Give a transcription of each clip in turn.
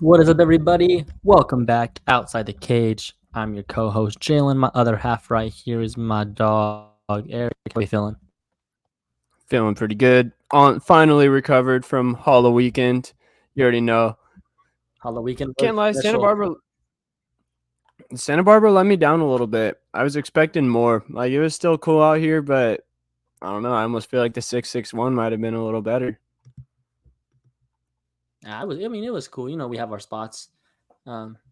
What is up, everybody? Welcome back Outside the Cage. I'm your co-host, Jalen. My other half right here is my dog, Eric. How you feeling? Feeling pretty good. Finally recovered from Hollow Weekend. You already know. Hollow weekend was Can't lie, special. Santa Barbara let me down a little bit. I was expecting more. Like it was still cool out here, but I don't know. I almost feel like the 661 might have been a little better. It was cool. We have our spots,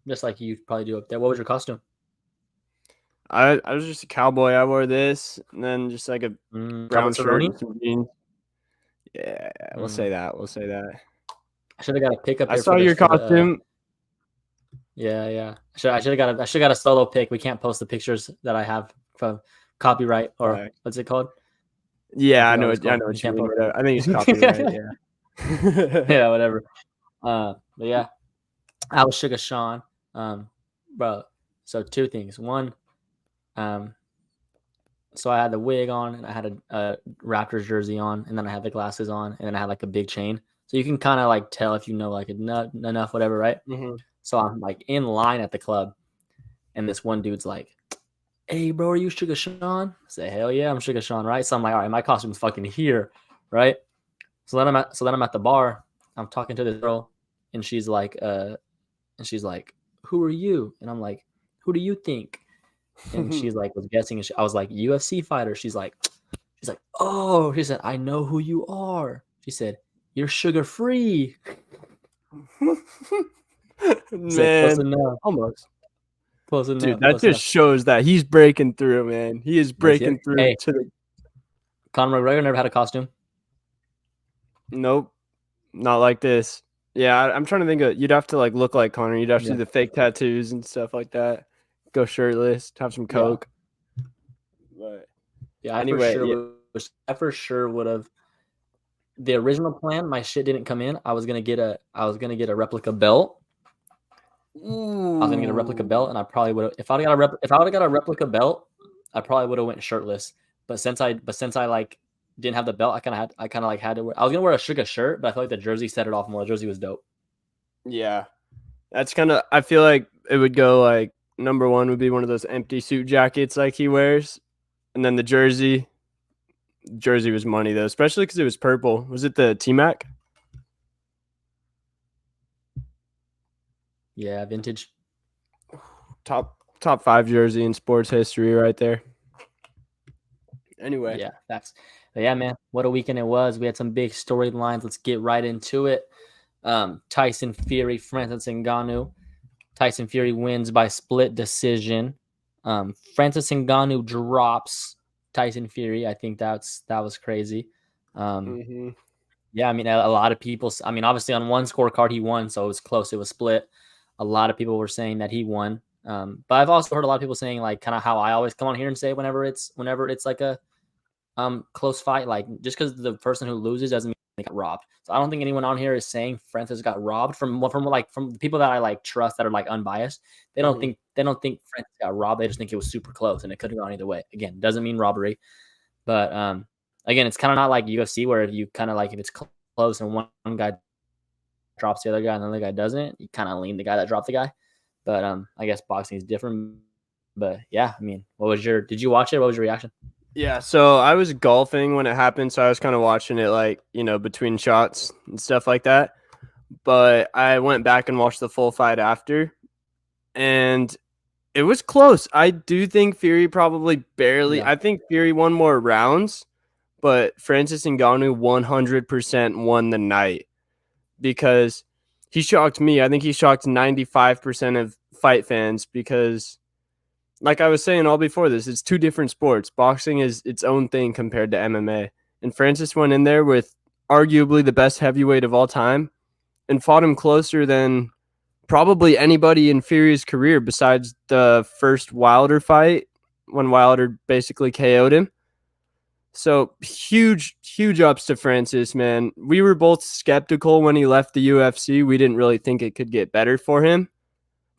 just like you probably do up there. What was your costume? I was just a cowboy. I wore this and then just like a Cowboy brown shirt Cerrone? and some jeans. Yeah, we'll Mm, say that. We'll say that. I should have got a pick up I here saw for the your for the. costume. Yeah. I should have got a solo pick. We can't post the pictures that I have from copyright or what's it called? Yeah, I forgot know. what it's I called. know You what you can't mean. post. Whatever. I think it's copyright. Yeah. Yeah, whatever. But yeah, I was Sugar Sean, bro. So two things. One, um, so I had the wig on, and I had a Raptors jersey on, and then I had the glasses on, and then I had like a big chain. So you can kind of like tell if you know like enough, whatever, right? hmm So I'm like in line at the club, and this one dude's like, "Hey, bro, are you Sugar Sean?" I say, "Hell yeah, I'm Sugar Sean, right?" So I'm like, "All right, my costume's fucking here, right?" So then I'm at the bar. I'm talking to this girl, and she's like, "Who are you?" And I'm like, "Who do you think?" And she's like, was guessing. I was like, UFC fighter. She's like, "Oh," she said, "I know who you are." She said, "You're sugar free." I said, "Close Man, enough, almost. close Dude, enough, that close enough." just shows that he's breaking through, man. He is Yes, yeah. breaking through Hey, to the Conor McGregor never had a costume. nope, not like this. Yeah, I'm trying to think of you'd have to like look like Connor. You'd have to Yeah, do the fake tattoos and stuff like that. Go shirtless, have some yeah, coke. But yeah. anyway, yeah, I for sure would have. The original plan, my shit didn't come in. I was gonna get a replica belt. I was gonna get a replica belt, ooh, and I probably would have. If I would have got a replica belt, I probably would have went shirtless. But since I like didn't have the belt, I kind of like had to wear. I was gonna wear a Sugar shirt, but I feel like the jersey set it off more. The jersey was dope. yeah. That's kind of. I feel like it would go like number one would be one of those empty suit jackets like he wears, and then the jersey. Jersey was money though, especially because it was purple. Was it the T Mac? Yeah, vintage. Top five jersey in sports history right there. Anyway, Yeah, facts. But yeah, man, what a weekend it was. We had some big storylines. Let's get right into it. Tyson Fury, Francis Ngannou. Tyson Fury wins by split decision. Francis Ngannou drops Tyson Fury. I think that was crazy. Um, hmm yeah, I mean, a lot of people. I mean, obviously on one scorecard he won, so it was close. It was split. A lot of people were saying that he won. But I've also heard a lot of people saying like kind of how I always come on here and say whenever it's like a close fight, like just because the person who loses doesn't mean they got robbed. So I don't think anyone on here is saying Francis got robbed from the people that I like trust that are like unbiased. hmm They don't think Francis got robbed. They just think it was super close and it could have gone either way. Again, doesn't mean robbery, but again, it's kind of not like UFC where if you kind of like if it's close and one guy drops the other guy and the other guy doesn't, you kind of lean the guy that dropped the guy. But I guess boxing is different. But yeah, I mean, did you watch it? What was your reaction? Yeah, so I was golfing when it happened, so I was kind of watching it like, between shots and stuff like that. But I went back and watched the full fight after, and it was close. I do think Fury probably barely. Yeah. I think Fury won more rounds, but Francis Ngannou 100% won the night because he shocked me. I think he shocked 95% of fight fans because like I was saying all before this, it's two different sports. Boxing is its own thing compared to MMA. And Francis went in there with arguably the best heavyweight of all time and fought him closer than probably anybody in Fury's career besides the first Wilder fight when Wilder basically KO'd him. So huge ups to Francis, man. We were both skeptical when he left the UFC. We didn't really think it could get better for him.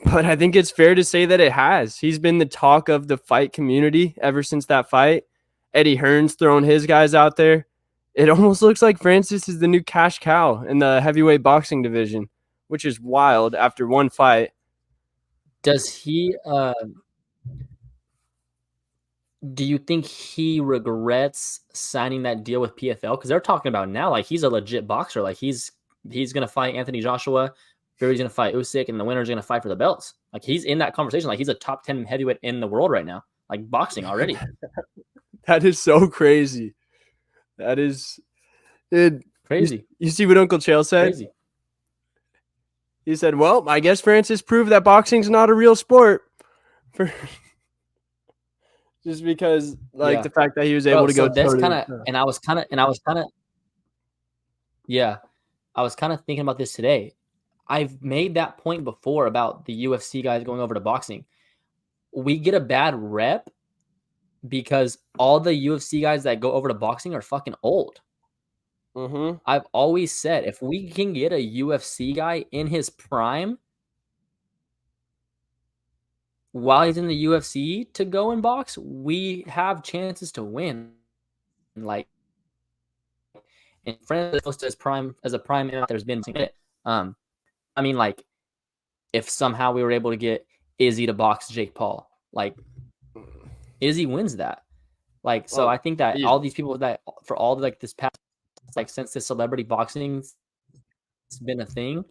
But I think it's fair to say that it has. He's been the talk of the fight community ever since that fight. Eddie Hearn's throwing his guys out there. It almost looks like Francis is the new cash cow in the heavyweight boxing division. which is wild after one fight. Does he? Do you think he regrets signing that deal with PFL? Because they're talking about now, like he's a legit boxer. Like he's gonna fight Anthony Joshua, Fury's gonna fight Usyk, and the winner's gonna fight for the belts. Like he's in that conversation. Like he's a top 10 heavyweight in the world right now. Like boxing already. That is so crazy. That is, dude. Crazy. You see what Uncle Chael said? Crazy. He said, "Well, I guess Francis proved that boxing's not a real sport." Just because, like, the fact that he was able to go. This kind of, and I was kind of, yeah, I was kind of thinking about this today. I've made that point before about the UFC guys going over to boxing. We get a bad rep because all the UFC guys that go over to boxing are fucking old. Mm-hmm. I've always said if we can get a UFC guy in his prime while he's in the UFC to go and box, we have chances to win. Like, and Francis close to his prime as a prime, there's been I mean, like, if somehow we were able to get Izzy to box Jake Paul, like, Izzy wins that. Like, so I think that all these people that for all like this past, like, since this celebrity boxing's been a thing,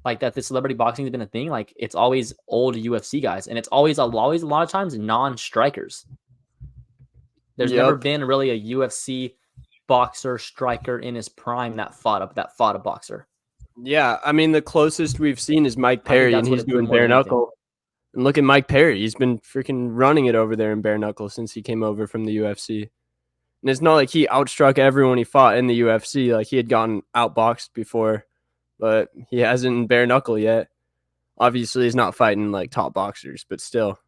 like that, this celebrity boxing has been a thing. Like it's always old UFC guys, and it's always a lot of times non-strikers. There's never been really a UFC boxer striker in his prime that fought a boxer. Yeah, I mean the closest we've seen is Mike Perry, and he's doing bare knuckle. And look at Mike Perry; he's been freaking running it over there in bare knuckle since he came over from the UFC. And it's not like he outstruck everyone he fought in the UFC. Like he had gotten outboxed before, but he hasn't in bare knuckle yet. Obviously, he's not fighting like top boxers, but still.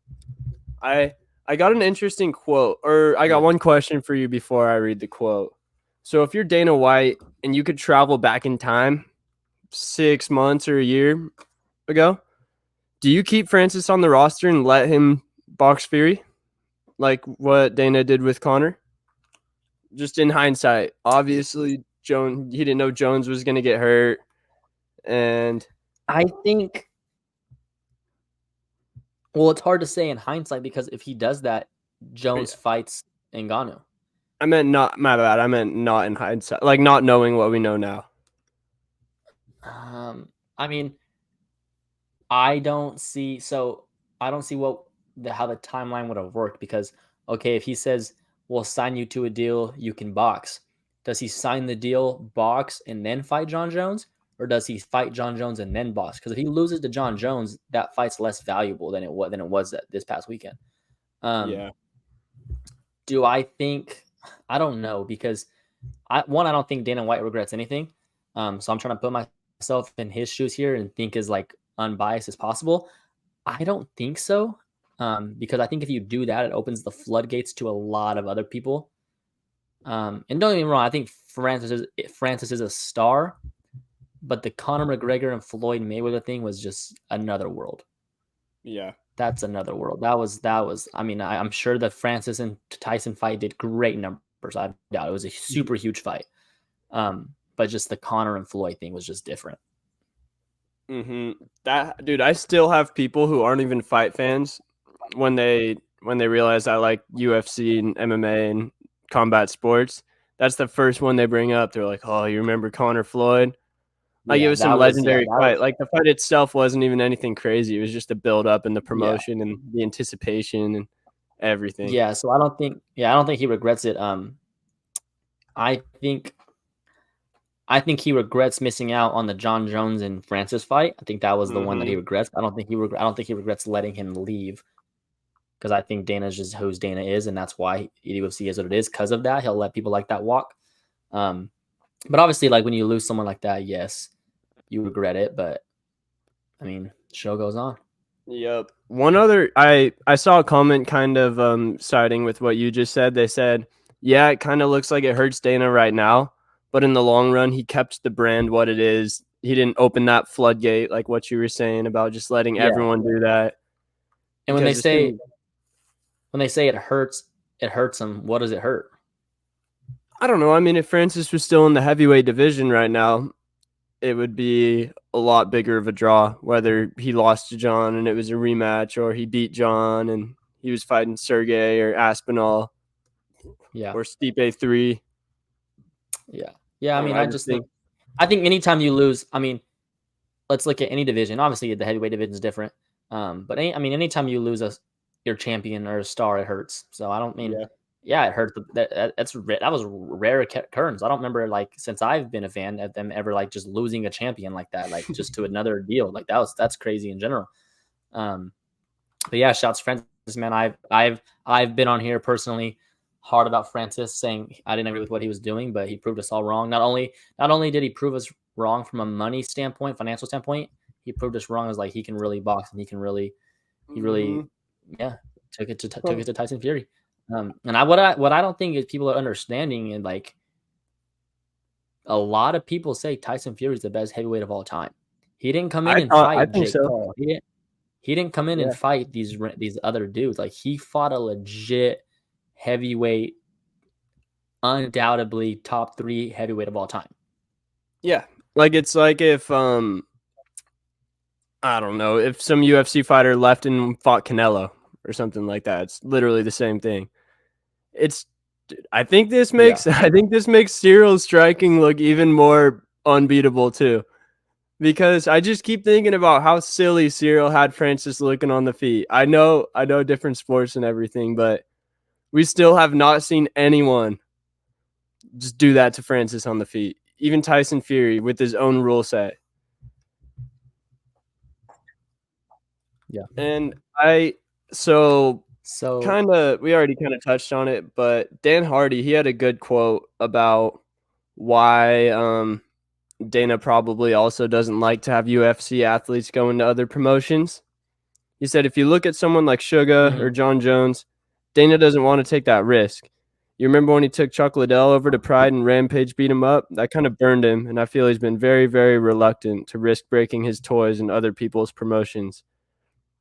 I got an interesting quote, or I got one question for you before I read the quote. So if you're Dana White and you could travel back in time 6 months or a year ago, do you keep Francis on the roster and let him box Fury like what Dana did with Conor? Just in hindsight, obviously, he didn't know Jones was going to get hurt. And I think, well, it's hard to say in hindsight because if he does that, Jones fights Ngannou. I meant not, my bad. I meant not in hindsight, like not knowing what we know now. I mean, I don't see how the timeline would have worked because, okay, if he says, we'll sign you to a deal, you can box. Does he sign the deal, box, and then fight Jon Jones? Or does he fight Jon Jones and then box? Because if he loses to Jon Jones, that fight's less valuable than it was this past weekend. Do I think? I don't know because I don't think Dana White regrets anything. So I'm trying to put myself in his shoes here and think as like unbiased as possible. I don't think so. Because I think if you do that, it opens the floodgates to a lot of other people. And don't get me wrong, I think Francis is a star, but the Conor McGregor and Floyd Mayweather thing was just another world. Yeah, that's another world. That was. I mean, I'm sure the Francis and Tyson fight did great numbers. I doubt it was a super huge fight. But just the Conor and Floyd thing was just different. That dude, I still have people who aren't even fight fans when they realize I like UFC and MMA and combat sports. That's the first one they bring up. They're like, "Oh, you remember Conor Floyd?" Like it was some legendary fight. Like the fight itself wasn't even anything crazy. It was just the build up and the promotion and the anticipation and everything. Yeah, so I don't think he regrets it. I think he regrets missing out on the Jon Jones and Francis fight. I think that was the one that he regrets. I don't think he regrets letting him leave. Because I think Dana's just who Dana is, and that's why UFC is what it is. Because of that, he'll let people like that walk. But obviously, like when you lose someone like that, yes, you regret it. But I mean, show goes on. Yep. One other, I saw a comment kind of siding with what you just said. They said, yeah, it kind of looks like it hurts Dana right now, but in the long run, he kept the brand what it is. He didn't open that floodgate like what you were saying about just letting everyone do that. And when they say it hurts him, what does it hurt? I don't know. I mean, if Francis was still in the heavyweight division right now, it would be a lot bigger of a draw, whether he lost to Jon and it was a rematch, or he beat Jon and he was fighting Sergey or Aspinall Yeah. or Stipe 3. Yeah. Yeah. I mean, I I just just think, think, anytime you lose, I mean, let's look at any division. Obviously, the heavyweight division is different. But anytime you lose your champion or a star, it hurts. So I don't mean, yeah. yeah, it hurts. That was rare occurrence. I don't remember like since I've been a fan of them ever like just losing a champion like that, like just to another deal. Like that's crazy in general. Um, but yeah, shouts to Francis, man. I've been on here personally hard about Francis, saying I didn't agree with what he was doing, but he proved us all wrong. Not only did he prove us wrong from a money standpoint, financial standpoint, he proved us wrong as like he can really box and he really, Mhm. yeah, took it to Tyson Fury. And what I don't think is people are understanding, and like a lot of people say Tyson Fury is the best heavyweight of all time. He didn't come in and I fight think Jake so. Paul. He didn't come in and Yeah. fight these other dudes. Like he fought a legit heavyweight, undoubtedly top 3 heavyweight of all time. Yeah. Like it's like if I don't know, if some UFC fighter left and fought Canelo or something like that. It's literally the same thing. It's I think this Yeah. makes I think this makes Cyril's striking look even more unbeatable too. Because I just keep thinking about how silly Cyril had Francis looking on the feet. I know different sports and everything, but we still have not seen anyone just do that to Francis on the feet. Even Tyson Fury with his own rule set. Yeah. And I so So, kind of we already kind of touched on it, but Dan Hardy, he had a good quote about why Dana probably also doesn't like to have UFC athletes go into other promotions. He said if you look at someone like Suga or mhm. Jon Jones, Dana doesn't want to take that risk. You remember when he took Chuck Liddell over to Pride and Rampage beat him up? That kind of burned him, and I feel he's been very, very reluctant to risk breaking his toys in other people's promotions.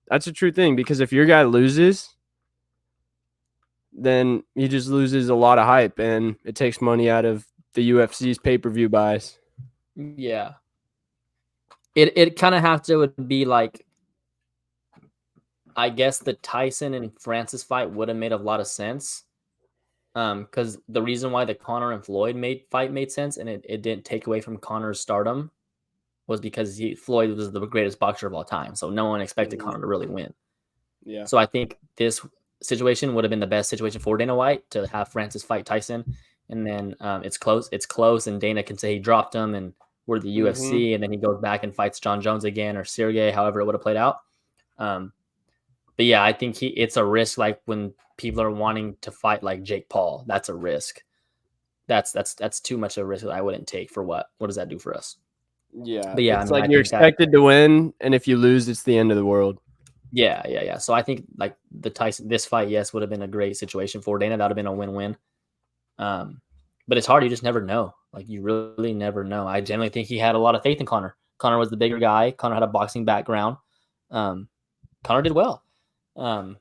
That's a true thing because if your guy loses, then he just loses a lot of hype and it takes money out of the UFC's pay-per-view buys. Yeah. It kind of have to be like, I guess the Tyson and Francis fight would have made a lot of sense. Because the reason why the Conor and Floyd fight made sense, and it didn't take away from Conor's stardom, was because Floyd was the greatest boxer of all time. So no one expected Mhm. Conor to really win. Yeah. So I think this situation would have been the best situation for Dana White to have Francis fight Tyson, and then it's close, and Dana can say he dropped him, and we're the Mhm. UFC, and then he goes back and fights Jon Jones again or Sergey, however it would have played out. Um, but yeah, I think it's a risk. Like when people are wanting to fight like Jake Paul, that's a risk. That's too much of a risk that I wouldn't take for what? What does that do for us? Yeah, But yeah, I it's mean, like I you're think that expected to win, and if you lose, it's the end of the world. yeah. So I think like this fight, yes, would have been a great situation for Dana. That would have been a win-win. But it's hard. You just never know. Like you really never know. I generally think he had a lot of faith in Conor. Conor was the bigger guy. Conor had a boxing background. Um, Conor did well. Um,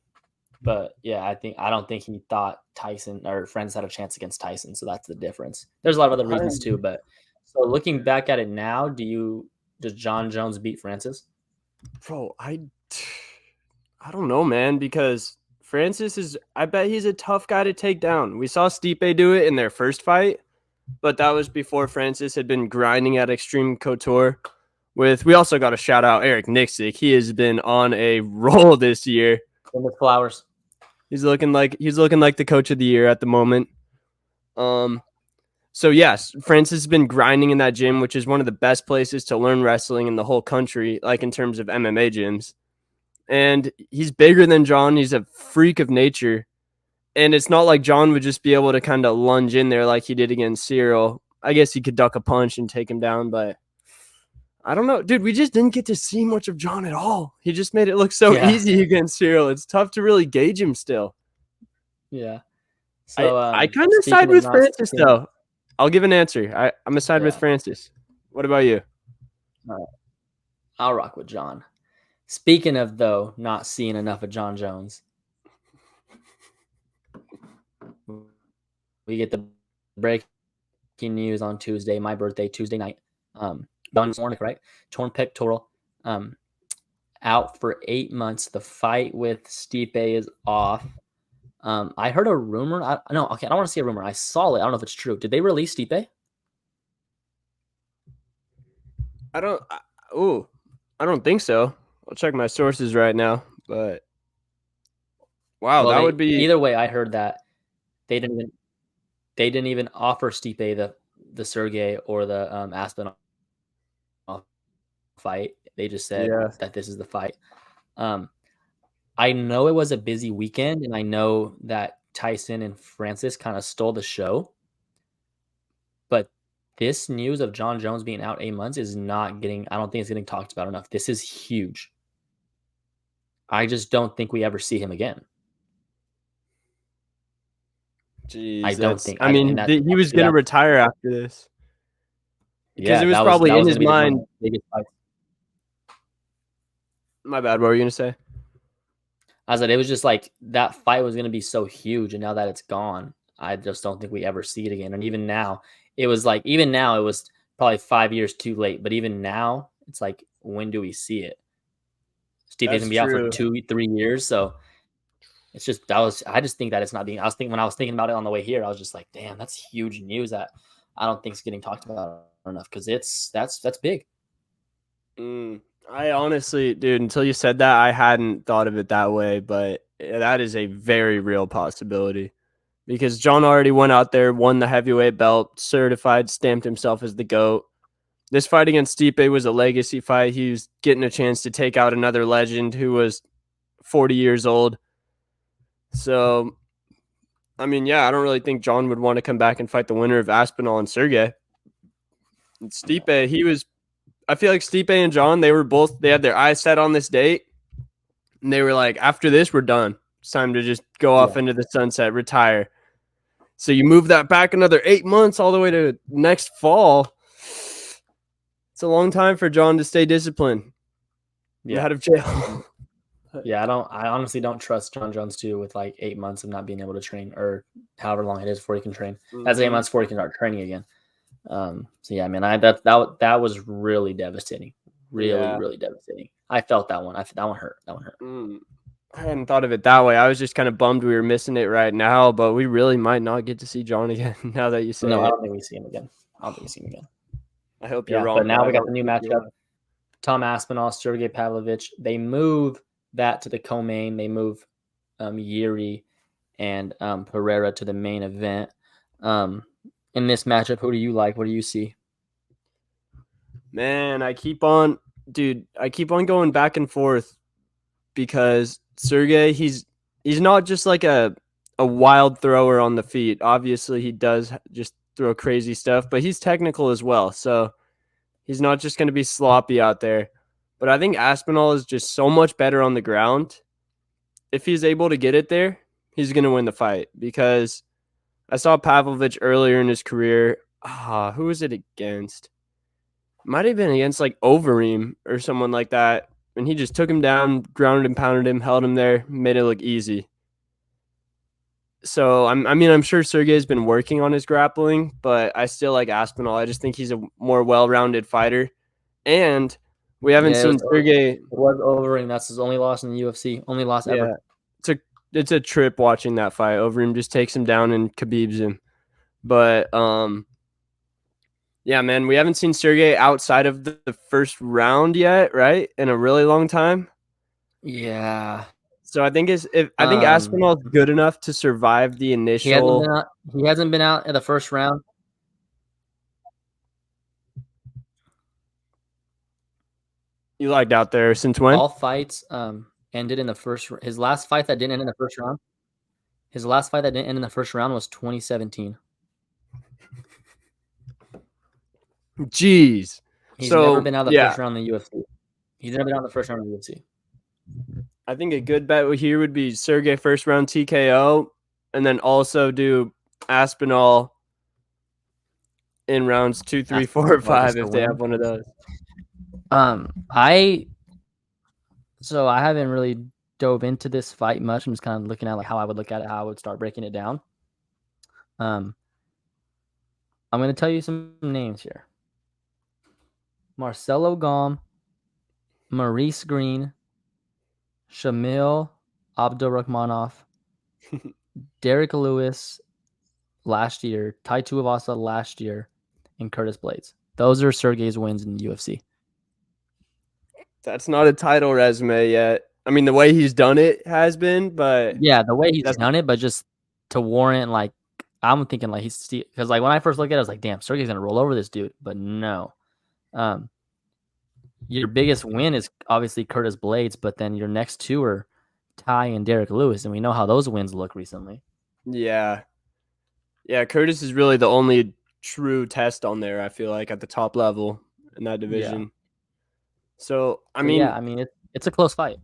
but yeah, I don't think he thought Tyson or Francis had a chance against Tyson. So that's the difference. There's a lot of other reasons too. But so looking back at it now, does Jon Jones beat Francis? Bro, I don't know, man, because Francis is I bet he's a tough guy to take down. We saw Stipe do it in their first fight, but that was before Francis had been grinding at Extreme Couture. We also got to shout out Eric Nixick. He has been on a roll this year. With Flowers. He's looking like the coach of the year at the moment. Um so yes, Francis has been grinding in that gym, which is one of the best places to learn wrestling in the whole country, like in terms of MMA gyms. And he's bigger than Jon. He's a freak of nature. And it's not like Jon would just be able to kind of lunge in there like he did against Cyril. I guess he could duck a punch and take him down, but I don't know. Dude, we just didn't get to see much of Jon at all. He just made it look so Yeah. easy against Cyril. It's tough to really gauge him still. Yeah. I, So I kind of side speaking of with not Francis, seeing, though. I'll give an answer. I'm a side with yeah, Francis. What about you? all right, I'll rock with Jon. Speaking of though, not seeing enough of Jon Jones, we get the breaking news on Tuesday, my birthday, Tuesday night. right? Torn pectoral. Out for 8 months. The fight with Stipe is off. I heard a rumor. I don't want to say a rumor. I saw it. I don't know if it's true. Did they release Stipe? I don't think so. I'll check my sources right now. But wow, Well, that would be either way. I heard that they didn't even offer Stipe the Sergey or the Aspinall fight. They just said that this is the fight. I know it was a busy weekend, and I know that Tyson and Francis kind of stole the show. But this news of Jon Jones being out 8 months is not getting, I don't think it's getting talked about enough. This is huge. I just don't think we ever see him again. Jeez, I don't think. I mean, he was going to retire after this. Because it was probably in his mind. My bad. What were you going to say? I said it was just like that fight was going to be so huge, and now that it's gone, I just don't think we ever see it again. And even now, it was probably 5 years too late. But even now, it's like, when do we see it? Steve is going to be out for 2-3 years, so it's just I just think that it's not being. When I was thinking about it on the way here, I was just like, damn, that's huge news that I don't think is getting talked about enough, because that's big. I honestly, dude, until you said that, I hadn't thought of it that way, but that is a very real possibility, because Jon already went out there, won the heavyweight belt, certified, stamped himself as the GOAT. This fight against Stipe was a legacy fight. He was getting a chance to take out another legend who was 40 years old. So, I mean, yeah, I don't really think Jon would want to come back and fight the winner of Aspinall and Sergey. And Stipe, I feel like Stipe and Jon, they had their eyes set on this date. And they were like, after this, we're done. It's time to just go off into the sunset, retire. So you move that back another 8 months all the way to next fall. It's a long time for Jon to stay disciplined. Out of jail. Yeah, I honestly don't trust Jon Jones too, with like 8 months of not being able to train, or however long it is before he can train. That's 8 months before he can start training again. So yeah, man, that was really devastating. Really devastating. I felt that one. That one hurt. I hadn't thought of it that way. I was just kind of bummed we were missing it right now, but we really might not get to see Jon again now that you say it. No, I don't think we see him again. I hope you're wrong. But now we got the new matchup. Tom Aspinall, Sergey Pavlovich. They move that to the co-main. They move Yuri and Pereira to the main event. In this matchup, who do you like? What do you see? Man, I keep on going back and forth, because Sergey, he's not just like a wild thrower on the feet. Obviously, he does just throw crazy stuff, but he's technical as well. So he's not just going to be sloppy out there. But I think Aspinall is just so much better on the ground. If he's able to get it there, he's going to win the fight, because I saw Pavlovich earlier in his career. Who was it against? Might have been against like Overeem or someone like that. And he just took him down, grounded and pounded him, held him there, made it look easy. So, I'm sure Sergey's been working on his grappling, but I still like Aspinall. I just think he's a more well-rounded fighter. And we haven't seen Sergey. It was Overeem. That's his only loss in the UFC. Only loss ever. It's a trip watching that fight. Overeem just takes him down and Khabibs him. But, yeah, man, we haven't seen Sergey outside of the first round yet, right? In a really long time. Yeah. So I think Aspinall's good enough to survive the initial. He hasn't been out in the first round. You liked out there since when? All fights ended in the first. His last fight that didn't end in the first round. His last fight that didn't end in the first round was 2017. Jeez. He's never been out of the first round in the UFC. He's never been out in the first round in the UFC. I think a good bet here would be Sergey first round TKO, and then also do Aspinall in rounds 2, 3, 4, or 5 if they have one of those. I haven't really dove into this fight much. I'm just kind of looking at like how I would look at it, how I would start breaking it down. I'm going to tell you some names here. Marcelo Gom, Maurice Green, Shamil Abdurrahmanov, Derek Lewis last year, Tai Tuivasa last year, and Curtis Blades. Those are Sergey's wins in the UFC. That's not a title resume yet. I mean, the way he's done it has been, but Yeah, the way he's that's done it, but just to warrant, like, I'm thinking, like, he's because, like, when I first looked at it, I was like, damn, Sergey's gonna roll over this dude, but no. Your biggest win is obviously Curtis Blades, but then your next two are Ty and Derek Lewis, and we know how those wins look recently. yeah. Yeah, Curtis is really the only true test on there, I feel like, at the top level in that division. Yeah. So, I So, mean, yeah, I mean it's a close fight.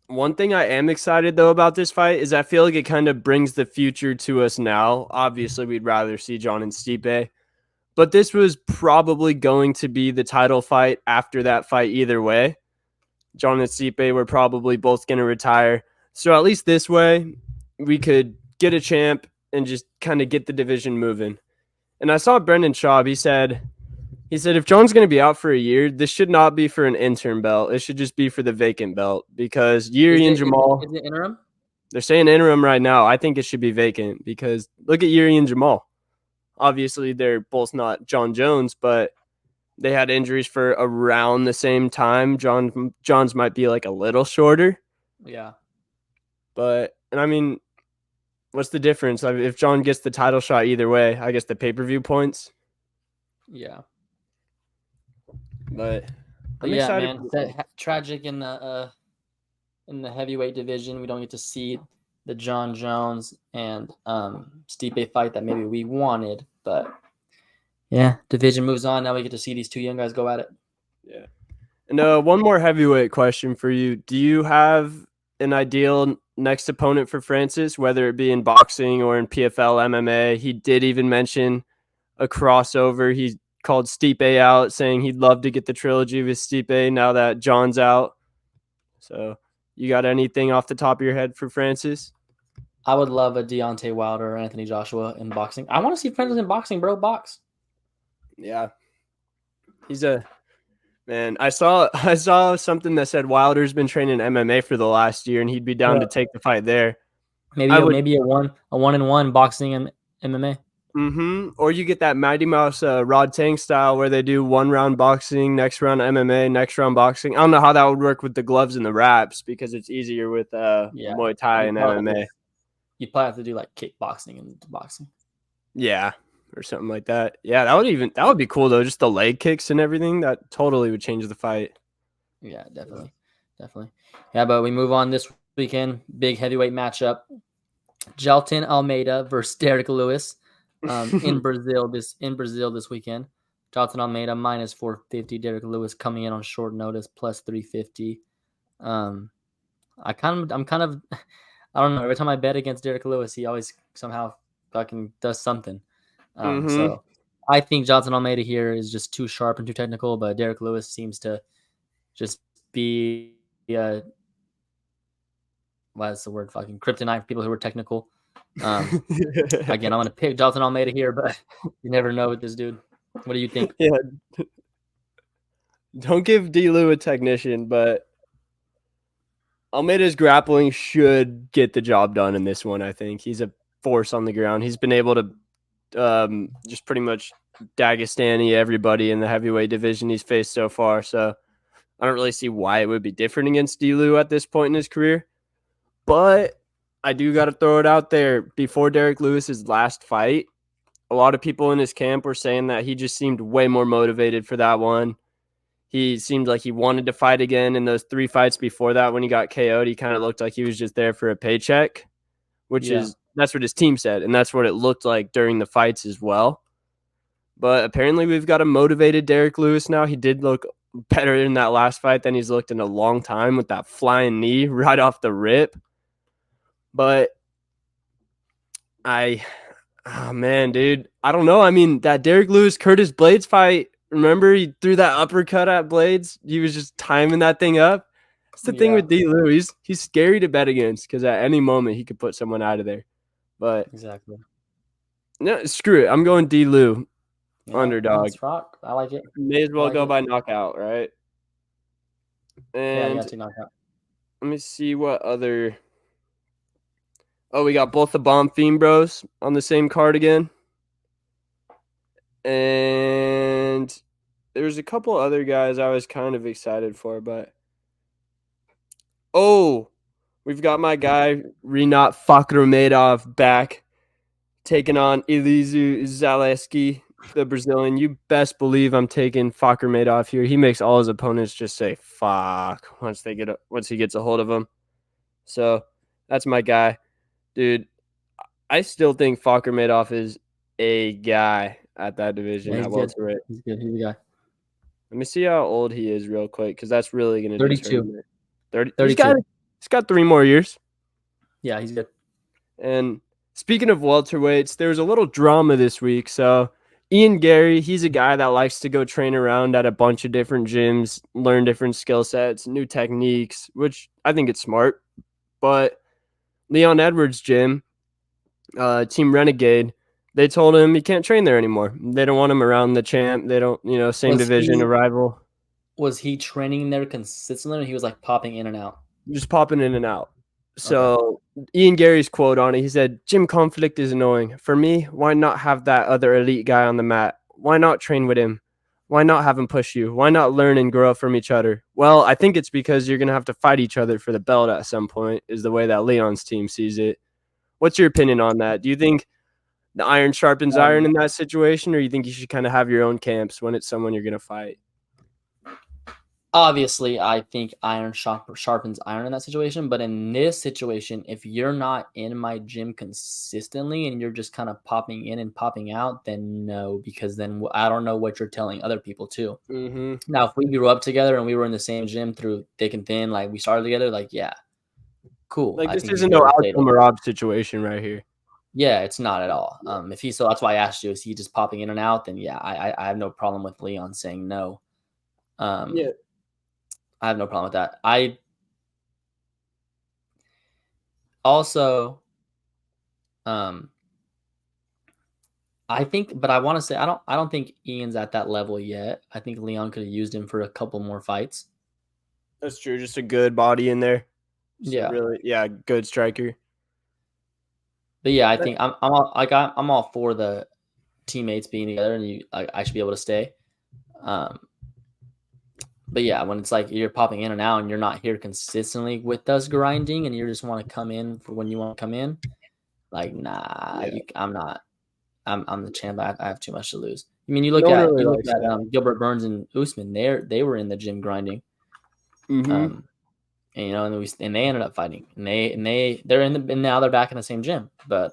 one thing I am excited though about this fight is I feel like it kind of brings the future to us now. Obviously, we'd rather see Jon and Stipe, but this was probably going to be the title fight after that fight either way. Jon and Stipe were probably both going to retire. So at least this way, we could get a champ and just kind of get the division moving. And I saw Brendan Schaub. He said if Jon's going to be out for a year, this should not be for an interim belt. It should just be for the vacant belt because Yuri and Jamal. Is it interim? They're saying interim right now. I think it should be vacant because look at Yuri and Jamal. Obviously, they're both not Jon Jones, but they had injuries for around the same time. Jon's might be like a little shorter. Yeah. But, and I mean, what's the difference? I mean, if Jon gets the title shot either way, I guess the pay-per-view points. Yeah. But I'm excited. Man, tragic in the heavyweight division. We don't get to see the Jon Jones and Stipe fight that maybe we wanted, but yeah, division moves on. Now we get to see these two young guys go at it. Yeah. And one more heavyweight question for you. Do you have an ideal next opponent for Francis, whether it be in boxing or in PFL MMA? He did even mention a crossover. He called Stipe out, saying he'd love to get the trilogy with Stipe now that Jon's out. So you got anything off the top of your head for Francis? I would love a Deontay Wilder or Anthony Joshua in boxing. I want to see Francis in boxing, bro. Box. Yeah. He's a man. I saw something that said Wilder's been training MMA for the last year and he'd be down to take the fight there. Maybe a 1-1 boxing and MMA. Or you get that Mighty Mouse Rod Tang style where they do 1 round boxing, next round MMA, next round boxing. I don't know how that would work with the gloves and the wraps because it's easier with Muay Thai and MMA. You'd probably have to do like kickboxing and boxing. Yeah, or something like that. Yeah, that would be cool though. Just the leg kicks and everything. That totally would change the fight. Yeah, definitely. Yeah, but we move on this weekend. Big heavyweight matchup. Jelton Almeida versus Derek Lewis. In Brazil this weekend. Jonathan Almeida minus 450. Derek Lewis coming in on short notice plus 350. I'm kind of I don't know. Every time I bet against Derek Lewis, he always somehow fucking does something. So I think Jonathan Almeida here is just too sharp and too technical, but Derek Lewis seems to just be what's the word? Fucking kryptonite for people who are technical. Again, I'm going to pick Jonathan Almeida here, but you never know with this dude. What do you think? Yeah. Don't give D-Lou a technician, but Almeida's grappling should get the job done in this one, I think. He's a force on the ground. He's been able to just pretty much Dagestani everybody in the heavyweight division he's faced so far, so I don't really see why it would be different against D-Lou at this point in his career. But I do got to throw it out there. Before Derek Lewis's last fight, a lot of people in his camp were saying that he just seemed way more motivated for that one. He seemed like he wanted to fight again. In those 3 fights before that, when he got KO'd, he kind of looked like he was just there for a paycheck, that's what his team said. And that's what it looked like during the fights as well. But apparently we've got a motivated Derek Lewis now. He did look better in that last fight than he's looked in a long time with that flying knee right off the rip. But oh man, dude, I don't know. I mean, that Derek Lewis Curtis Blades fight, remember he threw that uppercut at Blades? He was just timing that thing up. That's the thing with D-Lou. He's scary to bet against because at any moment he could put someone out of there. But exactly. No, screw it. I'm going D-Lou. Yeah, Underdog. let's rock. I like it. May as I well like go it. by knockout, right? Yeah, you And got to knock out. let me see what other. Oh, we got both the Bomb Fiend Bros on the same card again. And there's a couple other guys I was kind of excited for, but we've got my guy Rinat Fakhramadov back, taking on Elizu Zaleski, the Brazilian. You best believe I'm taking Fakhramadov here. He makes all his opponents just say "fuck" once he gets a hold of him. So that's my guy, dude. I still think Fakhramadov is a guy at that division Yeah, at he's good. welterweight. He's good. He's a guy. Let me see how old he is real quick, because that's really going to 32. determine it. 30. 32. He's got 3 more years. Yeah, he's good. And speaking of welterweights, there was a little drama this week. So Ian Gary, he's a guy that likes to go train around at a bunch of different gyms, learn different skill sets, new techniques, which I think it's smart. But Leon Edwards' gym, Team Renegade, they told him he can't train there anymore. They don't want him around the champ. They don't, same division, a rival. Was he training there consistently, or he was like popping in and out? Just popping in and out. So Ian Gary's quote on it, he said, "Gym conflict is annoying. For me, why not have that other elite guy on the mat? Why not train with him? Why not have him push you? Why not learn and grow from each other?" Well, I think it's because you're going to have to fight each other for the belt at some point, is the way that Leon's team sees it. What's your opinion on that? Do you think the iron sharpens iron in that situation, or you think you should kind of have your own camps when it's someone you're going to fight? Obviously, I think iron sharpens iron in that situation. But in this situation, if you're not in my gym consistently and you're just kind of popping in and popping out, then no, because then I don't know what you're telling other people too. Mm-hmm. Now, if we grew up together and we were in the same gym through thick and thin, like we started together, like, yeah, cool. Like, I this think isn't you'd be no able to say Alcom that. or Rob situation right here. Yeah, it's not at all. If he, so that's why I asked you, is he just popping in and out? Then yeah, I have no problem with Leon saying no. Yeah. I have no problem with that. I also, I think, but I want to say I don't think Ian's at that level yet. I think Leon could have used him for a couple more fights. That's true. Just a good body in there. Just Yeah, really, good striker. but yeah, I think I'm all for the teammates being together, and I should be able to stay. But yeah, when it's like you're popping in and out and you're not here consistently with us grinding, and you just want to come in for when you want to come in, like nah, I'm not. I'm the champ. I have too much to lose. I mean, you look No one at really likes that. Gilbert Burns and Usman. They were in the gym grinding. Mm-hmm. And and they ended up fighting. They're and now they're back in the same gym. But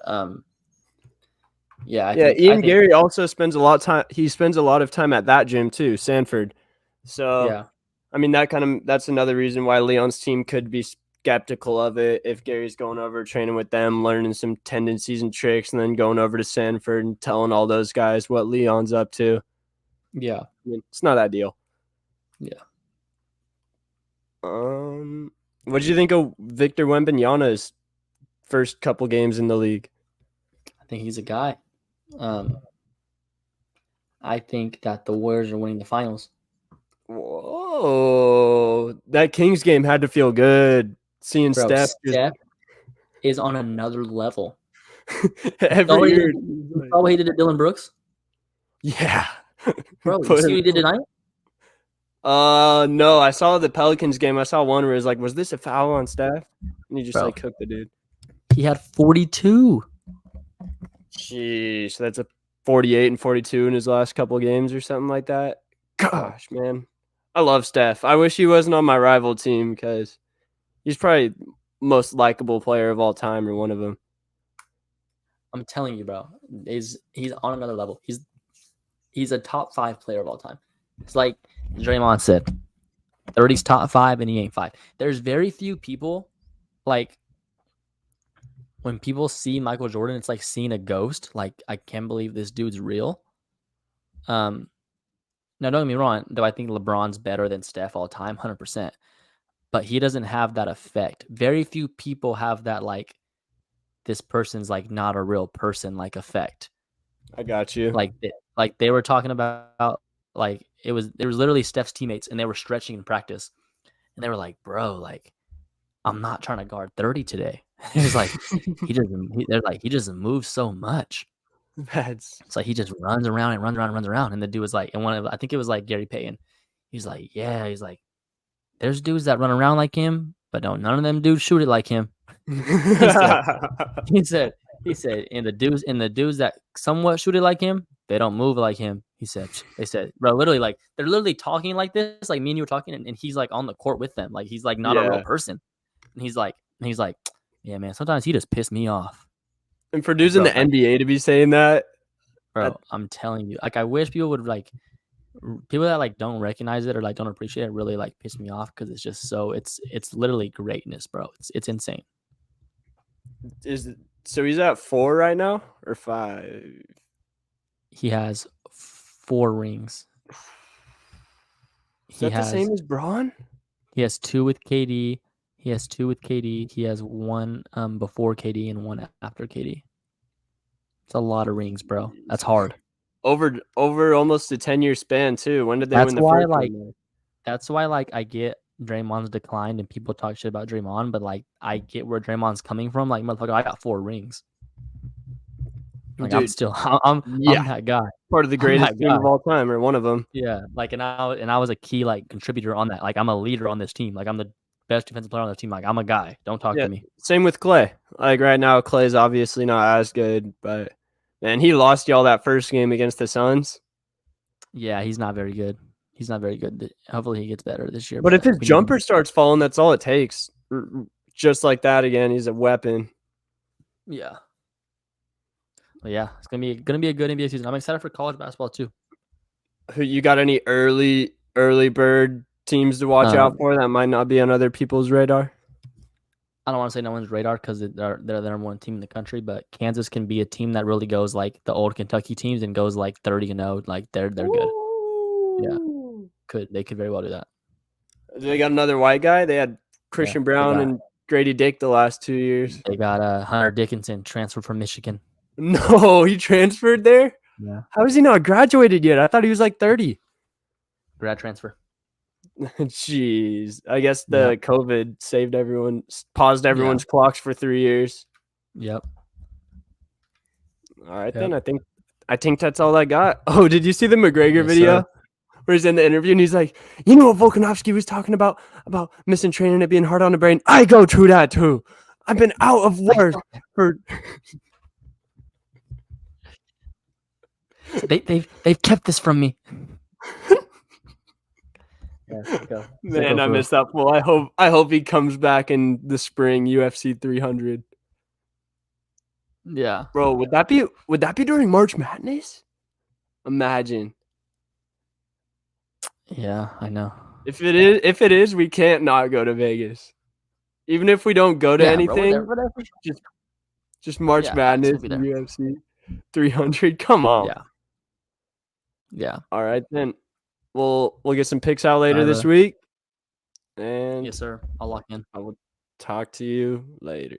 yeah, I think Gary also spends a lot of time. He spends a lot of time at that gym too, Sanford. So yeah. I mean, that's another reason why Leon's team could be skeptical of it if Gary's going over training with them, learning some tendencies and tricks, and then going over to Sanford and telling all those guys what Leon's up to. Yeah. I mean, it's not ideal. Yeah. What did you think of Victor Wembanyama's first couple games in the league? I think he's a guy. I think that the Warriors are winning the finals. Whoa, that Kings game had to feel good. Seeing Bro, Steph is on another level. every year. You saw what he did to Dylan Brooks? Yeah. Bro, you see what he did tonight? No, I saw the Pelicans game. I saw one where it was like, was this a foul on Steph? And he just like cooked the dude. He had 42. Sheesh, that's a 48 and 42 in his last couple of games or something like that. Gosh, man. I love Steph. I wish he wasn't on my rival team because he's probably most likable player of all time or one of them. I'm telling you, bro. He's on another level. He's a top 5 player of all time. It's like Draymond said, 30's top 5 and he ain't 5. There's very few people, like when people see Michael Jordan, it's like seeing a ghost. Like, I can't believe this dude's real. Now don't get me wrong, though I think LeBron's better than Steph all time, 100%. But he doesn't have that effect. Very few people have that, like, this person's like not a real person like effect. I got you. Like they were talking about like it was literally Steph's teammates and they were stretching in practice and they were like, bro, like I'm not trying to guard 30 today. It was like they're like he just moves so much. That's It's like he just runs around and runs around and runs around. And the dude was like, and I think it was like Gary Payton. He's like, yeah, he's like, there's dudes that run around like him, but none of them dudes shoot it like him. He said, he said, and the dudes that somewhat shoot it like him, they don't move like him. He said, they said, bro, literally, like they're literally talking like this, like me and you were talking, and he's like on the court with them, like he's like not a real person. And he's like, yeah, man, sometimes he just pissed me off. And for dudes in the NBA to be saying that, bro, I'm telling you, like I wish people would like people that like don't recognize it or like don't appreciate it really like piss me off because it's just so it's literally greatness, bro. It's insane. So he's at 4 right now or 5? He has 4 rings. Is that the same as Braun? He has 2 with KD. He has 1 before KD and 1 after KD. It's a lot of rings, bro. That's hard. Over almost a 10-year span too. When did they win the first one? That's why like I get Draymond's declined and people talk shit about Draymond, but like I get where Draymond's coming from. Like motherfucker, I got 4 rings. Like dude, I'm that guy. Part of the greatest team of all time, or one of them. Yeah, like and I was a key like contributor on that. Like I'm a leader on this team. Like I'm the best defensive player on the team. Like I'm a guy. Don't talk to me. Same with Clay. Like right now, Clay's obviously not as good, but man, he lost y'all that first game against the Suns. Yeah, he's not very good. He's not very good. Hopefully he gets better this year. But if his jumper starts falling, that's all it takes. Just like that again, he's a weapon. Yeah. But yeah, it's gonna be a good NBA season. I'm excited for college basketball too. You got any early bird teams to watch out for that might not be on other people's radar? I don't want to say no one's radar because they're the number 1 team in the country, but Kansas can be a team that really goes like the old Kentucky teams and goes like 30-0. Like they're good. Yeah, they could very well do that. They got another white guy. They had Christian Brown and Grady Dick the last 2 years. They got Hunter Dickinson transferred from Michigan. No, he transferred there? Yeah. How is he not graduated yet? I thought he was like 30. Grad transfer. Jeez. I guess the COVID saved everyone, paused everyone's clocks for 3 years. Yep. All right, then. I think that's all I got. Oh, did you see the McGregor video? Where he's in the interview and he's like, you know what Volkanovski was talking about missing training and being hard on the brain? I go through that too. I've been out of work for... They've kept this from me. Man, I missed that fool. I hope he comes back in the spring, UFC 300. Yeah, bro, would that be during March Madness? Imagine. Yeah, I know. If it is, we can't not go to Vegas. Even if we don't go to anything, bro, just March Madness, UFC 300. Come on. Yeah. All right, then. We'll get some picks out later this week. And yes, sir. I'll lock in. I will talk to you later.